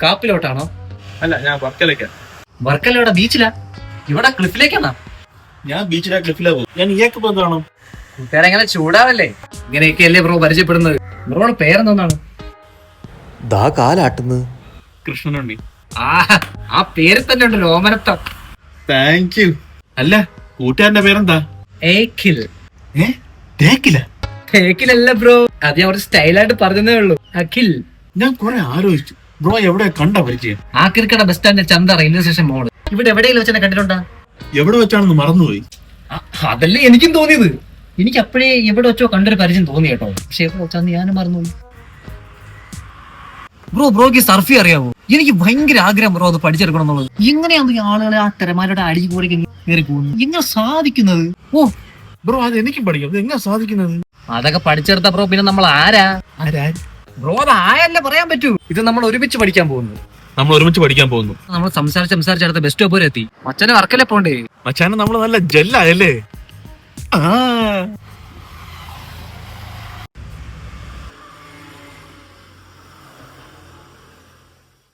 കാപ്പിലോട്ടാണോ? അല്ല, ഞാൻ വർക്കലയ്ക്കാ. വർക്കലയുടെ ബീച്ചിലാ? ഇവിടെ ക്ലിഫിലേക്കാണോ? ഞാൻ ബീച്ചിലാ ക്ലിഫിലാ പോകും. ഞാൻ ഇയാൾക്ക് ബന്ധമാണോ? കൂട്ടുകാരെങ്ങനെ ചൂടാവല്ലേ? ഇങ്ങനെയൊക്കെയല്ലേ ബ്രോ പരിചയപ്പെടുന്നത്. ബ്രോയുടെ പേരെന്താണ്? ദാ കാലാട്ടുന്നു. കൃഷ്ണനുണ്ണി. ആ പേര് തന്നെ ഉണ്ട് ഓമനത്തം. Thank you. അല്ല, കൂട്ടുകാരന്റെ പേരെന്താ? ഏക്കിൽ. തേക്കില? ഏക്കിലല്ല ബ്രോ, അത് ഞാൻ ഒരു സ്റ്റൈലായിട്ട് പറഞ്ഞതേ ഉള്ളൂ. അഖിൽ. ഞാൻ കുറെ ആലോചിച്ചു, ബ്രോ എവിടെ കണ്ട പരിചയം? ആക്കിർക്കട ബസ് സ്റ്റാൻഡിൽ ചന്ത റെയിൽവേ സ്റ്റേഷൻ മോള്. ഇവിടെ എവിടെയെങ്കിലും വെച്ചെന്നെ കണ്ടിട്ടുണ്ടാ? എവിടെ വെച്ചാണെന്ന് മറന്നുപോയി. അതല്ലേ എനിക്കും തോന്നിയത്. എനിക്ക് അപ്പോഴേ എവിടെ വെച്ചോ കണ്ടൊരു പരിചയം തോന്നി കേട്ടോ. പക്ഷെ എവിടെ വെച്ചാന്ന് ഞാനും മറന്നുപോയി. ബ്രോക്ക് സർഫി അറിയാവോ? എനിക്ക് ഭയങ്കര ആഗ്രഹം ബ്രോ അത് പഠിച്ചെടുക്കണം എന്നുള്ളത്. എങ്ങനെയാണ് ഈ ആളുകളെ ആ തിരമാലയുടെ അടിയിൽ കൂടെ കയറി പോകുന്നത്? എങ്ങനെ സാധിക്കുന്നത്? ബ്രോ അത് എനിക്കും പഠിക്കാം. അത് എങ്ങനെ സാധിക്കുന്നത്? അതൊക്കെ പഠിച്ചെടുത്ത ബ്രോ പിന്നെ നമ്മൾ ആരാ? ബ്രോ അത് ആയല്ലേ പറയാൻ പറ്റൂ. ഇത് നമ്മൾ ഒരുമിച്ച് പഠിക്കാൻ പോകുന്നു. നമ്മൾ ഒരുമിച്ച് പഠിക്കാൻ പോകുന്നു. നമ്മൾ സംസാരിച്ച് അടുത്ത ബസ് സ്റ്റോപ്പ് വരെ എത്തി. മച്ചാനെ വർക്കല്ലേ പോണ്ടേ? മച്ചാനെ നമ്മള് നല്ല ജെല്ലായല്ലേ?